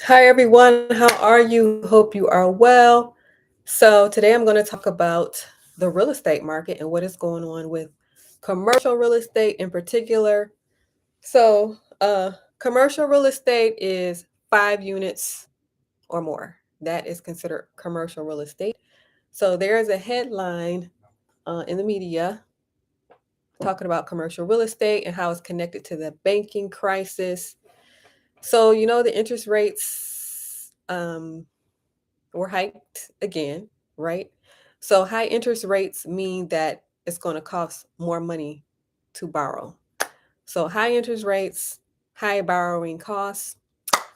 Hi, everyone. How are you? Hope you are well. So, today I'm going to talk about the real estate market and what is going on with commercial real estate in particular. Commercial real estate is 5 units or more. That is considered commercial real estate. So, there is a headline in the media talking about commercial real estate and how it's connected to the banking crisis. The interest rates were hiked again, right? So high interest rates mean that it's going to cost more money to borrow. So high interest rates, high borrowing costs.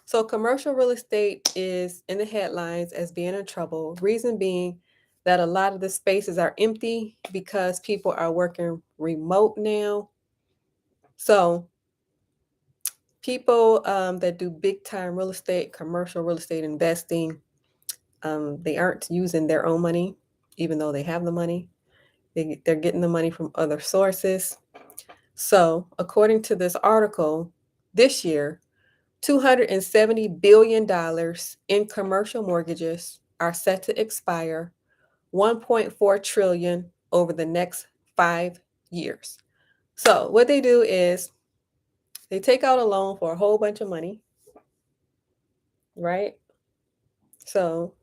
So commercial real estate is in the headlines as being in trouble. Reason being that a lot of the spaces are empty because people are working remote now. So people that do big time real estate, commercial real estate investing, they aren't using their own money, even though they have the money. They're getting the money from other sources. So, according to this article, this year, $270 billion in commercial mortgages are set to expire, 1.4 trillion over the next 5 years. So, what they do is they take out a loan for a whole bunch of money, right? So,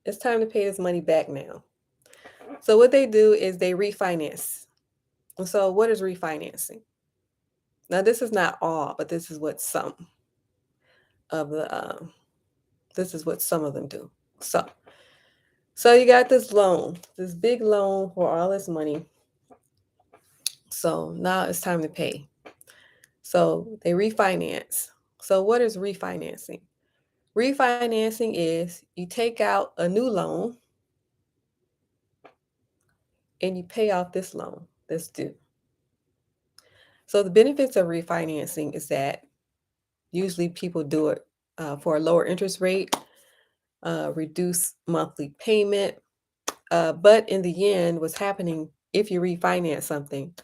it's time to pay this money back now. So, what they do is they refinance. So, what is refinancing? Now, this is not all, but of the this is what some of them do. So, so you got this loan, this big loan for all this money. So now it's time to pay. So they refinance. So what is refinancing? Refinancing is you take out a new loan and you pay off this loan that's due. So the benefits of refinancing is that usually people do it for a lower interest rate, reduce monthly payment. But in the end, what's happening if you refinance something?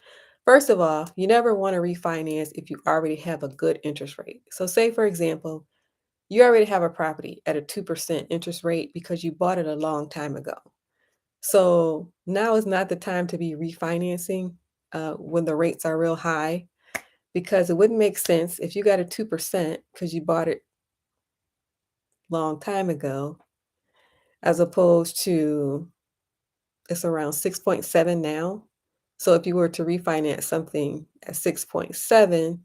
First of all, you never want to refinance if you already have a good interest rate. So, say for example, you already have a property at a 2% interest rate because you bought it a long time ago. So, now is not the time to be refinancing when the rates are real high because it wouldn't make sense if you got a 2% because you bought it long time ago as opposed to it's around 6.7 now. So if you were to refinance something at 6.7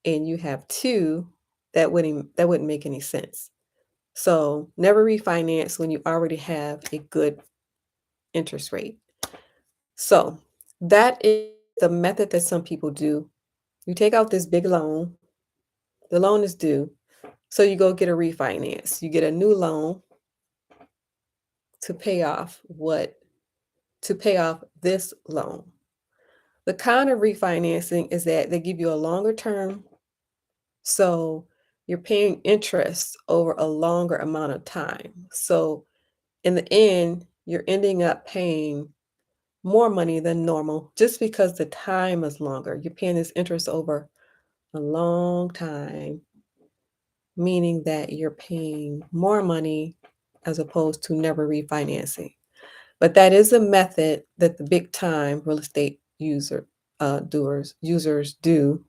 and you have two, that wouldn't make any sense. So never refinance when you already have a good interest rate. So that is the method that some people do. You take out this big loan, the loan is due. So you go get a refinance. You get a new loan to pay off what to pay off this loan. The kind of refinancing is that they give you a longer term, so you're paying interest over a longer amount of time. So in the end, you're ending up paying more money than normal just because the time is longer. You're paying this interest over a long time, meaning that you're paying more money as opposed to never refinancing. But that is a method that the big time real estate doers users do.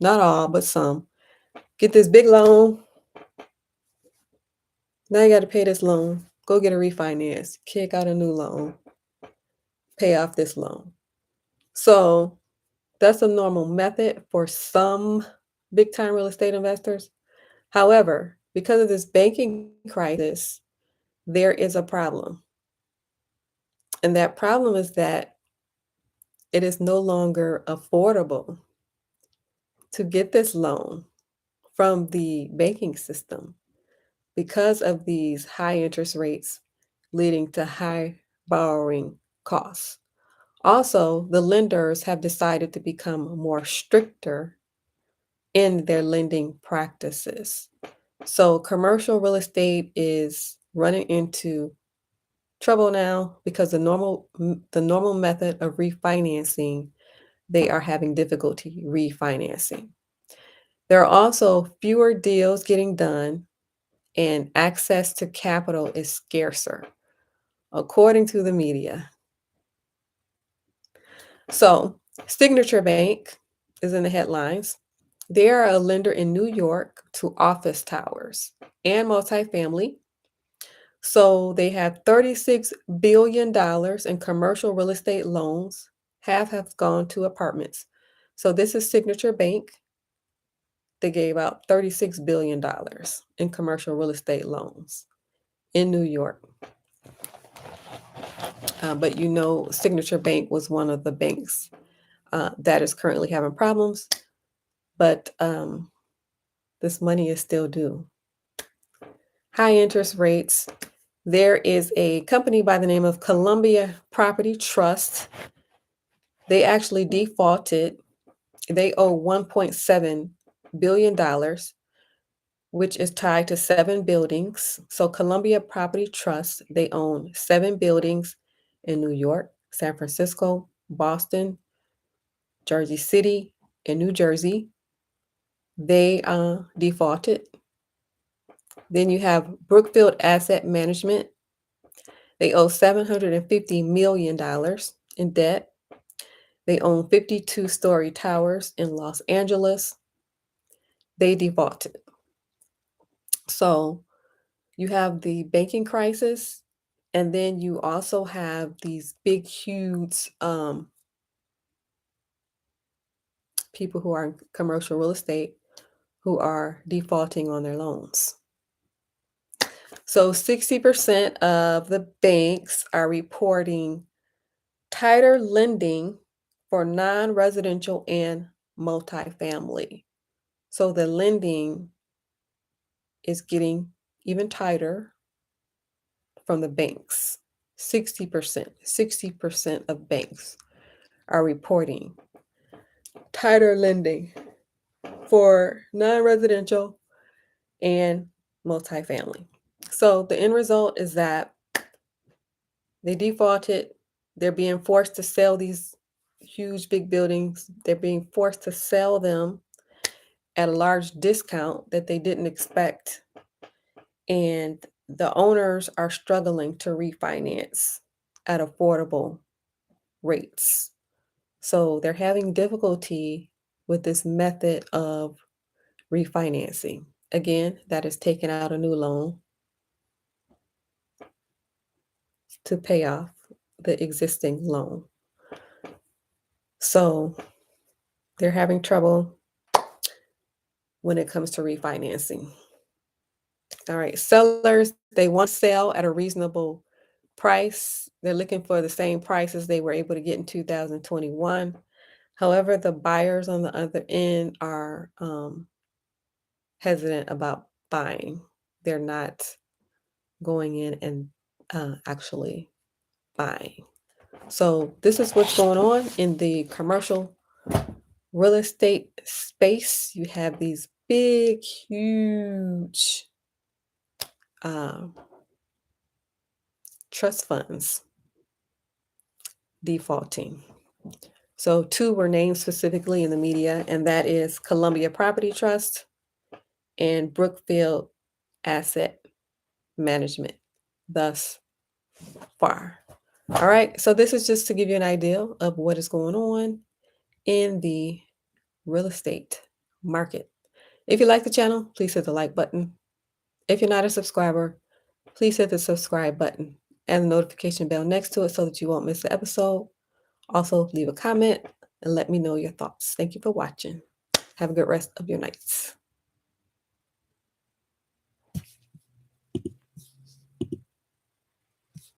Not all, but some. Get this big loan. Now you got to pay this loan. Go get a refinance. Kick out a new loan. Pay off this loan. So that's a normal method for some big time real estate investors. However, because of this banking crisis, there is a problem. And that problem is that it is no longer affordable to get this loan from the banking system because of these high interest rates leading to high borrowing costs. Also, the lenders have decided to become more stricter in their lending practices. So, commercial real estate is running into trouble now because the normal method of refinancing, they are having difficulty refinancing. There are also fewer deals getting done and access to capital is scarcer, according to the media. So, Signature Bank is in the headlines. They are a lender in New York to office towers and multifamily. So they have $36 billion in commercial real estate loans. Half have gone to apartments. So this is Signature Bank. They gave out $36 billion in commercial real estate loans in New York. But Signature Bank was one of the banks that is currently having problems. But this money is still due. High interest rates. There is a company by the name of Columbia Property Trust. They actually defaulted. They owe $1.7 billion, which is tied to 7 buildings. So Columbia Property Trust, they own 7 buildings in New York, San Francisco, Boston, Jersey City, and New Jersey. They defaulted. Then you have Brookfield Asset Management. They owe $750 million in debt. They own 52-story towers in Los Angeles. They defaulted. So you have the banking crisis, and then you also have these big, huge people who are in commercial real estate who are defaulting on their loans. So 60% of the banks are reporting tighter lending for non-residential and multifamily. So the lending is getting even tighter from the banks. 60% of banks are reporting tighter lending for non-residential and multifamily. So the end result is that they defaulted. They're being forced to sell these huge, big buildings. They're being forced to sell them at a large discount that they didn't expect. And the owners are struggling to refinance at affordable rates. So they're having difficulty with this method of refinancing. Again, that is taking out a new loan to pay off the existing loan. So they're having trouble when it comes to refinancing. All right, sellers, they want to sell at a reasonable price. They're looking for the same prices they were able to get in 2021. However, the buyers on the other end are hesitant about buying. They're not going in and actually buying. So this is what's going on in the commercial real estate space. You have these big, huge trust funds defaulting. So 2 were named specifically in the media, and that is Columbia Property Trust and Brookfield Asset Management thus far. All right, so this is just to give you an idea of what is going on in the real estate market. If you like the channel, please hit the like button. If you're not a subscriber, please hit the subscribe button and the notification bell next to it so that you won't miss the episode. Also, leave a comment and let me know your thoughts. Thank you for watching. Have a good rest of your nights.